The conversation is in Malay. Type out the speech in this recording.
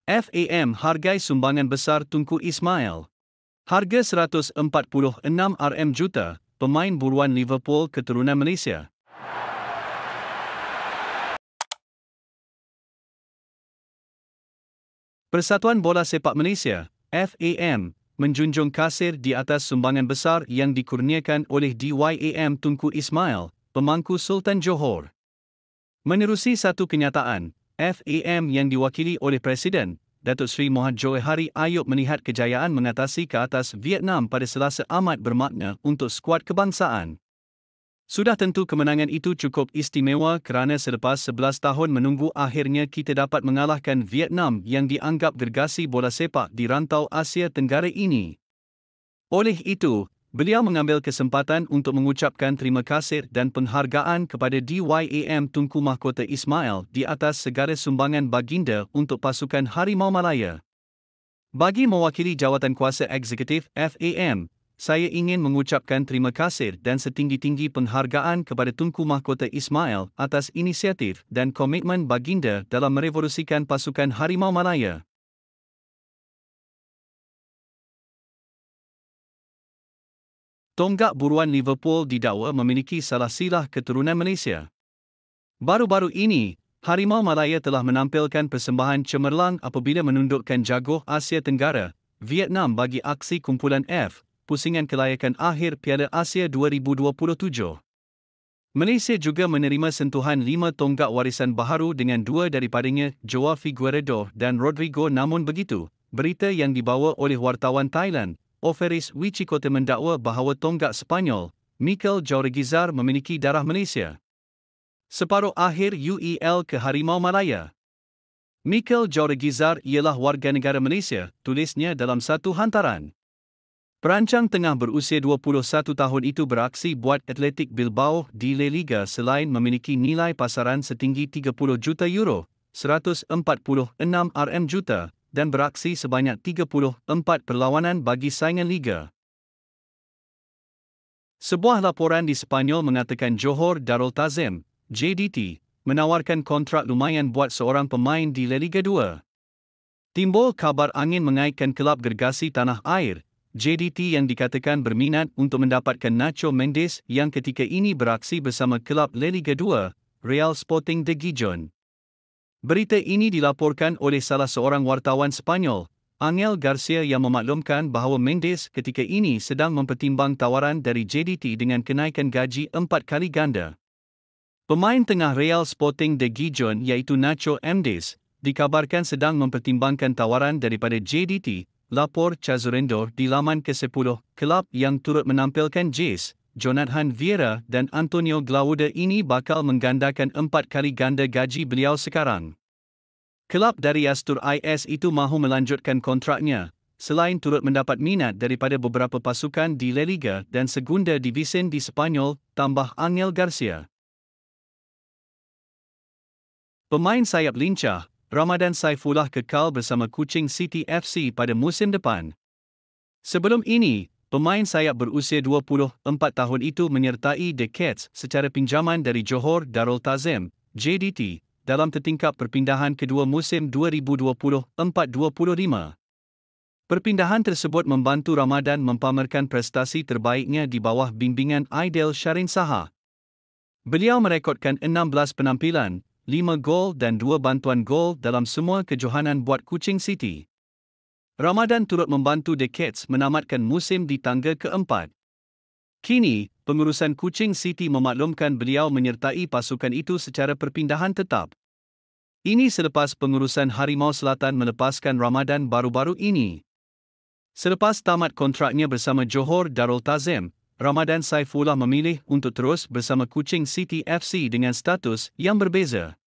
FAM hargai sumbangan besar Tunku Ismail. Harga 146 RM juta, pemain buruan Liverpool keturunan Malaysia. Persatuan Bola Sepak Malaysia, FAM, menjunjung kasir di atas sumbangan besar yang dikurniakan oleh DYAM Tunku Ismail, pemangku Sultan Johor. Menerusi satu kenyataan, FAM yang diwakili oleh Presiden, Datuk Seri Mohd Johari Ayub melihat kejayaan mengatasi ke atas Vietnam pada Selasa amat bermakna untuk skuad kebangsaan. Sudah tentu kemenangan itu cukup istimewa kerana selepas 11 tahun menunggu akhirnya kita dapat mengalahkan Vietnam yang dianggap gergasi bola sepak di rantau Asia Tenggara ini. Oleh itu, beliau mengambil kesempatan untuk mengucapkan terima kasih dan penghargaan kepada DYAM Tunku Mahkota Ismail di atas segala sumbangan baginda untuk pasukan Harimau Malaya. Bagi mewakili Jawatankuasa Eksekutif FAM, saya ingin mengucapkan terima kasih dan setinggi-tinggi penghargaan kepada Tunku Mahkota Ismail atas inisiatif dan komitmen baginda dalam merevolusikan pasukan Harimau Malaya. Tonggak buruan Liverpool didakwa memiliki salah silah keturunan Malaysia. Baru-baru ini, Harimau Malaya telah menampilkan persembahan cemerlang apabila menundukkan jaguar Asia Tenggara, Vietnam bagi aksi kumpulan F, pusingan kelayakan akhir Piala Asia 2027. Malaysia juga menerima sentuhan 5 tonggak warisan baharu dengan 2 daripadanya, Joao Figueiredo dan Rodrigo. Namun begitu, berita yang dibawa oleh wartawan Thailand, Oferis Wichikote mendakwa bahawa tonggak Sepanyol, Mikel Jauregizar memiliki darah Malaysia. Separuh akhir UEL ke Harimau Malaya. Mikel Jauregizar ialah warga negara Malaysia, tulisnya dalam satu hantaran. Perancang tengah berusia 21 tahun itu beraksi buat Athletic Bilbao di La Liga selain memiliki nilai pasaran setinggi 30 juta euro, 146 RM juta, dan beraksi sebanyak 34 perlawanan bagi saingan Liga. Sebuah laporan di Sepanyol mengatakan Johor Darul Tazim, JDT, menawarkan kontrak lumayan buat seorang pemain di La Liga 2. Timbul kabar angin mengaitkan kelab gergasi tanah air, JDT yang dikatakan berminat untuk mendapatkan Nacho Mendes yang ketika ini beraksi bersama kelab La Liga 2, Real Sporting de Gijón. Berita ini dilaporkan oleh salah seorang wartawan Sepanyol, Angel Garcia, yang memaklumkan bahawa Mendes ketika ini sedang mempertimbang tawaran dari JDT dengan kenaikan gaji 4 kali ganda. Pemain tengah Real Sporting de Gijón iaitu Nacho Mendes dikabarkan sedang mempertimbangkan tawaran daripada JDT, lapor Chazurendo di laman ke-10. Kelab yang turut menampilkan Jace, Jonathan Vieira dan Antonio Glaude ini bakal menggandakan 4 kali ganda gaji beliau sekarang. Kelab dari Astur IS itu mahu melanjutkan kontraknya, selain turut mendapat minat daripada beberapa pasukan di La Liga dan Segunda División di Sepanyol, tambah Angel Garcia. Pemain sayap lincah, Ramadan Saifullah kekal bersama Kuching City FC pada musim depan. Sebelum ini, pemain sayap berusia 24 tahun itu menyertai The Cats secara pinjaman dari Johor Darul Tazim, JDT, dalam tertingkap perpindahan kedua musim 2024-25. Perpindahan tersebut membantu Ramadan mempamerkan prestasi terbaiknya di bawah bimbingan Aidil Sharin Saha. Beliau merekodkan 16 penampilan, 5 gol dan 2 bantuan gol dalam semua kejohanan buat Kuching City. Ramadan turut membantu The Cats menamatkan musim di tangga keempat. Kini, pengurusan Kuching City memaklumkan beliau menyertai pasukan itu secara perpindahan tetap. Ini selepas pengurusan Harimau Selatan melepaskan Ramadan baru-baru ini. Selepas tamat kontraknya bersama Johor Darul Tazim, Ramadan Saifullah memilih untuk terus bersama Kuching City FC dengan status yang berbeza.